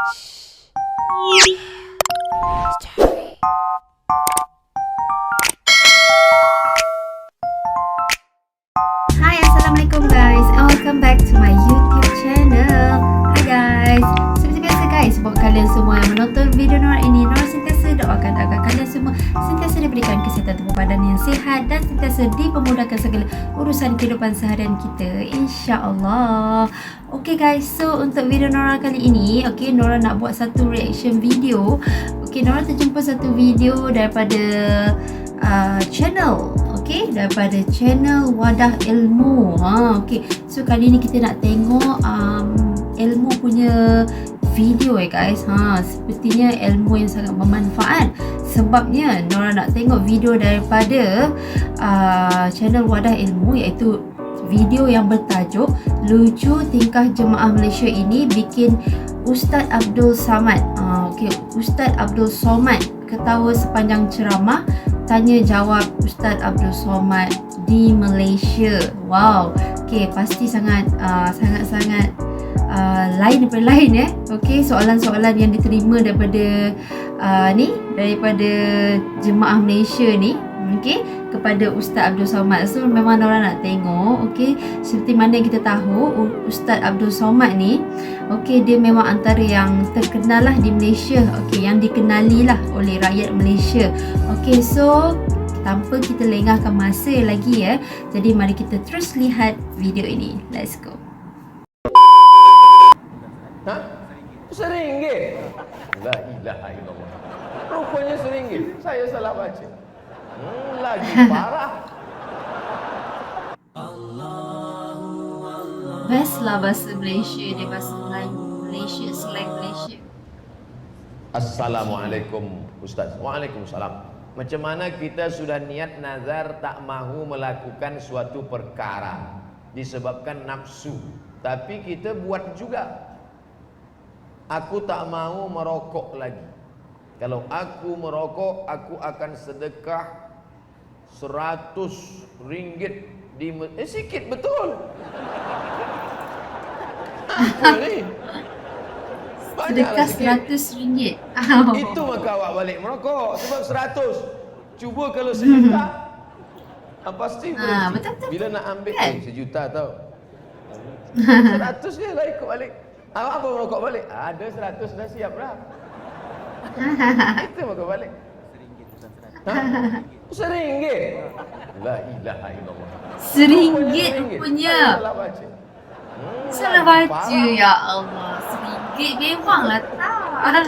Hai, Assalamualaikum guys, and welcome back to my YouTube channel. Hi guys, seperti biasa guys, buat kalian semua yang menonton video Nora ini, Nora sentiasa doakan agar kalian semua sentiasa diberikan kesihatan tubuh badan yang sihat dan sentiasa dipermudahkan segala urusan kehidupan seharian kita, insya-Allah. Okay guys, so untuk video Nora kali ini, okay, Nora nak buat satu reaction video. Okay, Nora terjumpa satu video daripada channel, okay, daripada channel Wadah Ilmu. Okay, so kali ni kita nak tengok ilmu punya video guys. Sepertinya ilmu yang sangat bermanfaat. Sebabnya Nora nak tengok video daripada channel Wadah Ilmu, iaitu video yang bertajuk Lucu Tingkah Jemaah Malaysia ini bikin Ustaz Abdul Samad. Okay, Ustaz Abdul Somad ketawa sepanjang ceramah, tanya jawab Ustaz Abdul Somad di Malaysia. Wow. Okay, pasti sangat lain daripada lain Okay, soalan-soalan yang diterima daripada daripada jemaah Malaysia ni, okay, kepada Ustaz Abdul Somad. So memang orang nak tengok. Okay, seperti mana yang kita tahu, Ustaz Abdul Somad ni, okay, dia memang antara yang terkenal lah di Malaysia. Okay, yang dikenali lah oleh rakyat Malaysia. Okay, so tanpa kita lengahkan masa lagi jadi mari kita terus lihat video ini. Let's go. RM1? La ilaha illallah. Rupanya RM1. Saya salah baca. Lagi parah. Best lah bahasa Malaysia, dia bahasa Melayu Malaysia, slang Malaysia. Assalamualaikum Ustaz. Waalaikumsalam. Macam mana kita sudah niat nazar tak mahu melakukan suatu perkara disebabkan nafsu, tapi kita buat juga. Aku tak mahu merokok lagi. Kalau aku merokok, aku akan sedekah RM100 di sikit betul. Apa ni? Sedekah RM100. Itu maka awak balik merokok. Sebab 100. Cuba kalau sejuta, pasti berhenti. Betul. Bila nak ambil sejuta tau, 100 je lah ikut balik. Awak apa merokok balik? Ada 100 dah siap dah. Itu maka balik. RM1? La ilaha illallah. RM1 punya. Salah baca. Salah baca, ya Allah. RM1 memanglah tak.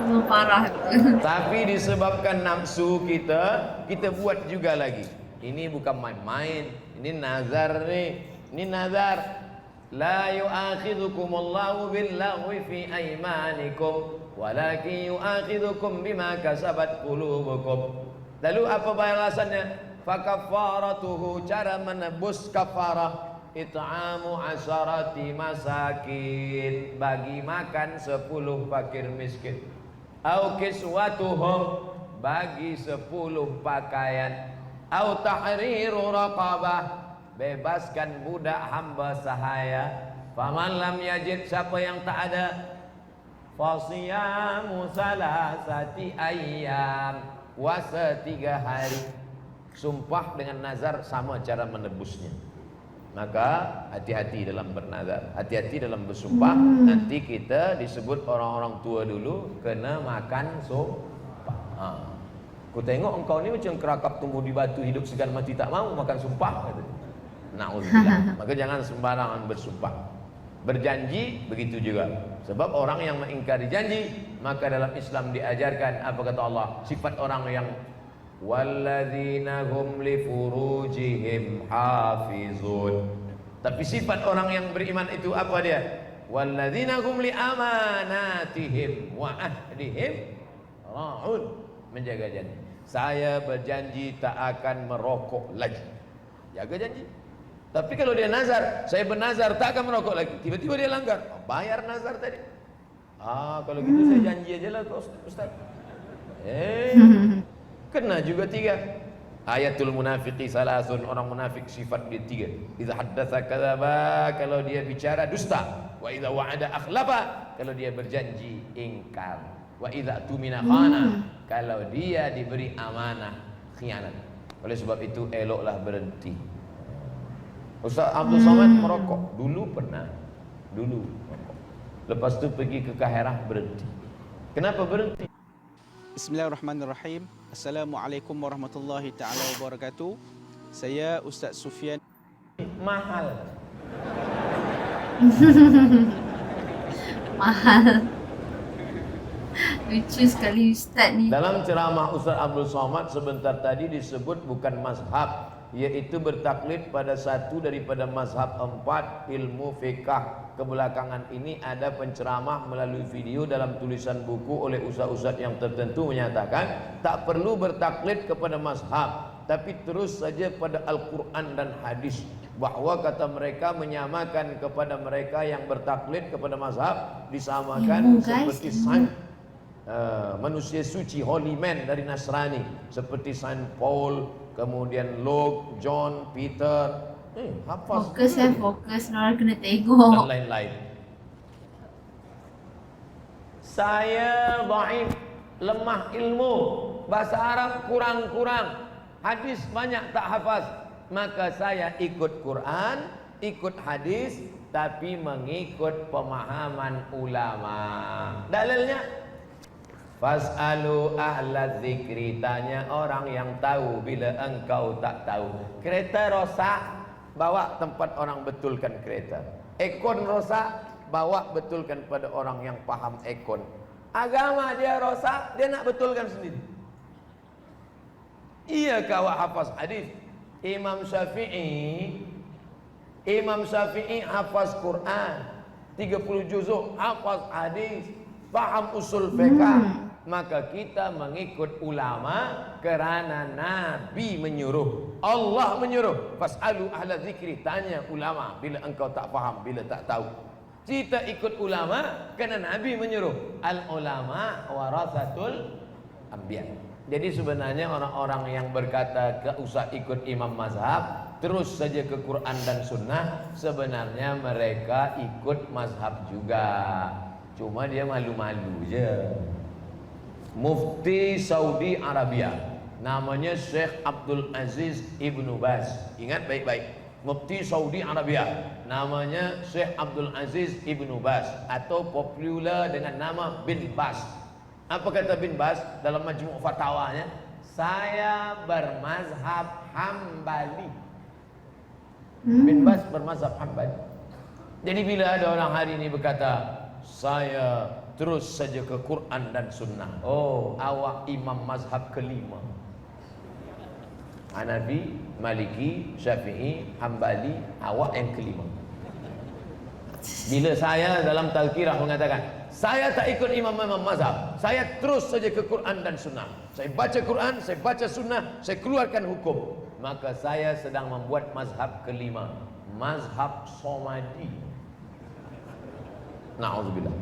Memang parah tu. Tapi disebabkan nafsu kita buat juga lagi. Ini bukan main-main. Ini nazar ni. Ini nazar. La yu'akhidhukumullahu billaghwi fi aymanikum walakin yu'akhidhukum bima kasabat qulubukum. Lalu apa balasannya? Fakafaratuhu, cara menebus kafarah, it'amu asharati masakin, bagi makan 10 fakir miskin. Au kiswatuhum, bagi 10 pakaian. Au tahriru raqabah, bebaskan budak hamba sahaya. Faman lam yajid, siapa yang tak ada, fasiyamu salasati ayyam, puasa 3 hari. Sumpah dengan nazar sama cara menebusnya. Maka hati-hati dalam bernazar, hati-hati dalam bersumpah. Nanti kita disebut orang-orang tua dulu kena makan sumpah. Aku tengok engkau ni macam kerakap tumbuh di batu, hidup segan mati tak mau makan sumpah, kata. Na'udzubillah. Maka jangan sembarangan bersumpah. Berjanji begitu juga. Sebab orang yang mengingkari janji, maka dalam Islam diajarkan apa kata Allah? Sifat orang yang walladzina hum li furujihim hafizun. Tapi sifat orang yang beriman itu apa dia? Walladzina hum li amanatihim wa ahdihim ra'un. Menjaga janji. Saya berjanji tak akan merokok lagi. Jaga janji. Tapi kalau dia nazar, saya bernazar tak akan merokok lagi, tiba-tiba dia langgar, bayar nazar tadi. Kalau gitu saya janji aja lah Ustaz. Kena juga 3. Ayatul munafiqi salasun, orang munafik sifat dia 3. Idza haddatsa kadzaba, kalau dia bicara dusta. Wa idza wa'ada akhlafa, kalau dia berjanji ingkar. Wa idza tumina khana, kalau dia diberi amanah khianat. Oleh sebab itu eloklah berhenti. Ustaz Abdul Somad merokok dulu pernah, dulu merokok. Lepas itu pergi ke Kaherah berhenti. Kenapa berhenti? Bismillahirrahmanirrahim. Assalamualaikum warahmatullahi taala wabarakatuh. Saya Ustaz Sufyan. Mahal. Mahal. Lucu sekali Ustaz ni. Dalam ceramah Ustaz Abdul Somad sebentar tadi disebut bukan mazhab, yaitu bertaklid pada satu daripada mazhab 4 ilmu fiqah. Kebelakangan ini ada penceramah melalui video dalam tulisan buku oleh ustaz-ustaz yang tertentu menyatakan tak perlu bertaklid kepada mazhab, tapi terus saja pada Al-Quran dan hadis. Bahwa kata mereka menyamakan kepada mereka yang bertaklid kepada mazhab disamakan seperti manusia suci, holy man dari Nasrani, seperti Saint Paul, kemudian Luke, John, Peter. Hafaz Fokus fokus, orang kena tengok. dan lain-lain. Saya dhaif, lemah ilmu, bahasa Arab kurang-kurang, hadis banyak tak hafaz, maka saya ikut Quran, ikut hadis, tapi mengikut pemahaman ulama. Dalilnya fas'alu ahla zikri, tanya orang yang tahu bila engkau tak tahu. Kereta rosak, bawa tempat orang betulkan kereta. Ekon rosak, bawa betulkan pada orang yang paham ekon. Agama dia rosak, dia nak betulkan sendiri. Iya kau hafaz hadis. Imam Syafi'i hafaz Quran 30 juzuk, hafaz hadis, paham usul fiqh. Maka kita mengikut ulama kerana Nabi menyuruh, Allah menyuruh. Fas'alu ahla zikri, tanya ulama bila engkau tak faham, bila tak tahu. Kita ikut ulama kerana Nabi menyuruh. Al ulama warasatul anbiya. Jadi sebenarnya orang-orang yang berkata tak usah ikut imam mazhab, terus saja ke Quran dan sunnah, sebenarnya mereka ikut mazhab juga, cuma dia malu-malu je. Mufti Saudi Arabia namanya Syekh Abdul Aziz Ibnu Baz. Ingat baik-baik, Mufti Saudi Arabia namanya Syekh Abdul Aziz Ibnu Baz, atau popular dengan nama Bin Baz. Apa kata Bin Baz dalam majmu' fatwanya? Saya bermazhab Hambali. Bin Baz bermazhab Hambali. Jadi bila ada orang hari ini berkata saya terus saja ke Quran dan sunnah, oh awak imam mazhab kelima. Hanafi, Maliki, Syafi'i, Hambali, awak yang kelima. Bila saya dalam tazkirah mengatakan saya tak ikut imam-imam mazhab, saya terus saja ke Quran dan sunnah, saya baca Quran, saya baca sunnah, saya keluarkan hukum, maka saya sedang membuat mazhab kelima, mazhab Somadi. Na'udzubillah.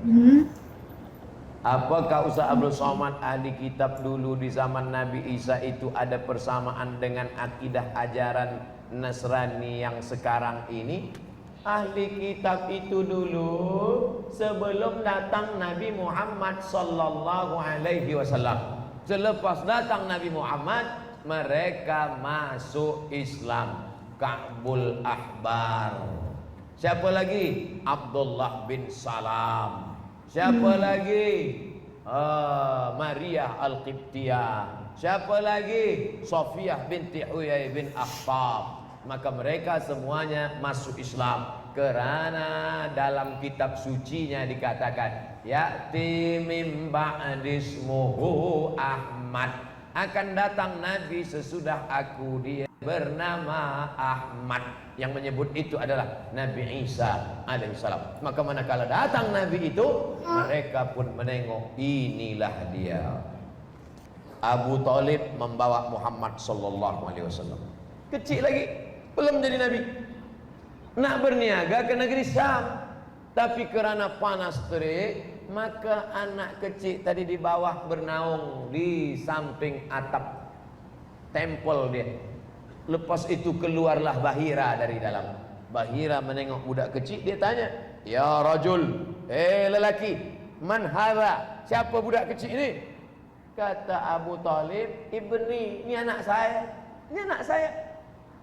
Apakah Ustaz Abdul Somad ahli kitab dulu di zaman Nabi Isa itu ada persamaan dengan akidah ajaran Nasrani yang sekarang ini? Ahli kitab itu dulu sebelum datang Nabi Muhammad sallallahu alaihi wasallam. Selepas datang Nabi Muhammad, mereka masuk Islam. Ka'bul Ahbar. Siapa lagi? Abdullah bin Salam. Siapa lagi? Maria Al-Qibtiyah. Siapa lagi? Sofiyah binti Huyai bin Akhtab. Maka mereka semuanya masuk Islam kerana dalam kitab sucinya dikatakan ya'ti min ba'dismuhu Ahmad, akan datang Nabi sesudah aku, dia bernama Ahmad. Yang menyebut itu adalah Nabi Isa alaihissalam. Maka manakala datang Nabi itu, mereka pun menengok, inilah dia. Abu Talib membawa Muhammad sallallahu alaihi wasallam. Kecil lagi, belum jadi Nabi. Nak berniaga ke negeri Syam, tapi kerana panas terik, maka anak kecil tadi di bawah bernaung di samping atap tempel dia. Lepas itu keluarlah Bahira dari dalam. Bahira menengok budak kecil, dia tanya, Ya rajul, lelaki, man hadha? Siapa budak kecil ini? Kata Abu Talib, ibni, ini anak saya. Ini anak saya.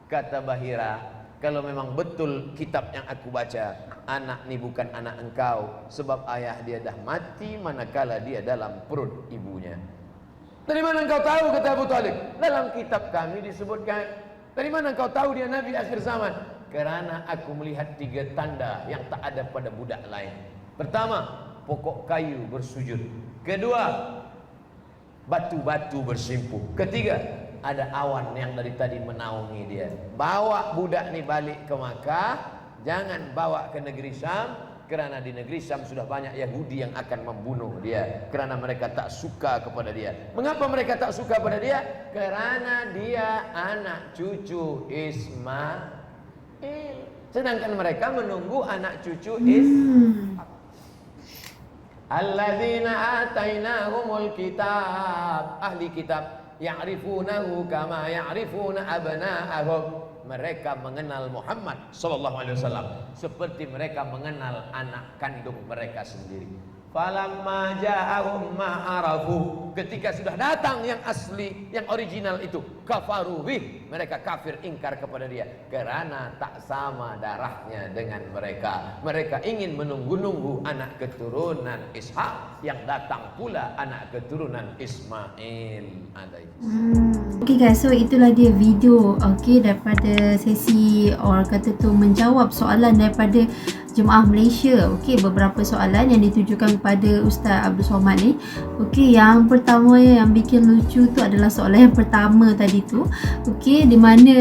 Kata Bahira, kalau memang betul kitab yang aku baca, anak ni bukan anak engkau, sebab ayah dia dah mati manakala dia dalam perut ibunya. Dari mana engkau tahu? Kata Abu Talib, dalam kitab kami disebutkan. Dari mana engkau tahu dia Nabi akhir zaman? Kerana aku melihat 3 tanda yang tak ada pada budak lain. Pertama, pokok kayu bersujud. Kedua, batu-batu bersimpuh. Ketiga, ada awan yang dari tadi menaungi dia. Bawa budak ni balik ke Makkah, jangan bawa ke negeri Syam, kerana di negeri Syam sudah banyak Yahudi yang akan membunuh dia, kerana mereka tak suka kepada dia. Mengapa mereka tak suka pada dia? Kerana dia anak cucu Ismail, sedangkan mereka menunggu anak cucu Ishak. Alladzina atainahumul kitab, ahli kitab, ya'rifunahu kama ya'rifuna abna'ahum. Mereka mengenal Muhammad sallallahu alaihi wasallam seperti mereka mengenal anak kandung mereka sendiri. Falamma ja'ahum ma arafu, ketika sudah datang yang asli, yang original itu, kafaru bih, mereka kafir, ingkar kepada dia, kerana tak sama darahnya dengan mereka. Mereka ingin menunggu-nunggu anak keturunan Ishak, yang datang pula anak keturunan Ismail alaihissalam. Okay guys, so itulah dia video daripada sesi orang kata tu menjawab soalan daripada jemaah Malaysia. Okey, beberapa soalan yang ditujukan kepada Ustaz Abdul Somad ni. Okey, yang pertama yang bikin lucu tu adalah soalan yang pertama tadi tu. Okey, di mana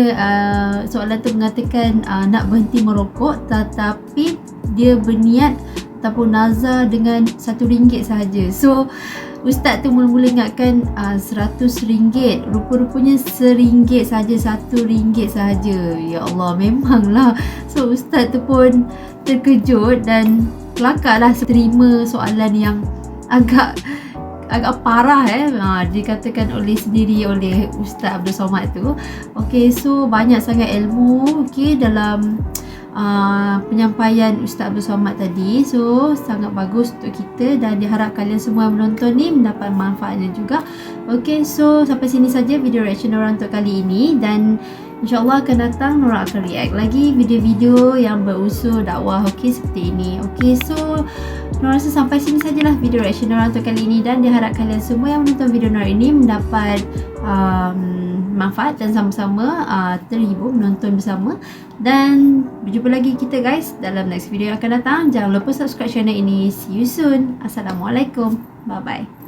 soalan tu mengatakan nak berhenti merokok tetapi dia berniat ataupun nazar dengan RM1 sahaja. So Ustaz tu mula-mula ingatkan RM100. Rupa-rupanya RM1 sahaja, RM1 sahaja. Ya Allah, memanglah. So Ustaz tu pun terkejut dan kelakar lah terima soalan yang agak parah dikatakan sendiri oleh Ustaz Abdul Somad tu. Okay, so banyak sangat ilmu dalam penyampaian Ustaz Abdul Somad tadi. So sangat bagus untuk kita dan diharap kalian semua yang menonton ni mendapat manfaatnya juga. Okay, so sampai sini saja video reaction Nora untuk kali ini, dan InsyaAllah akan datang Nora akan react lagi video-video yang berunsur dakwah seperti ini. So Nora rasa sampai sini sajalah video reaction Nora untuk kali ini, dan diharap kalian semua yang menonton video Nora ini mendapat manfaat dan sama-sama terhibur menonton bersama. Dan berjumpa lagi kita guys dalam next video yang akan datang. Jangan lupa subscribe channel ini. See you soon. Assalamualaikum. Bye bye.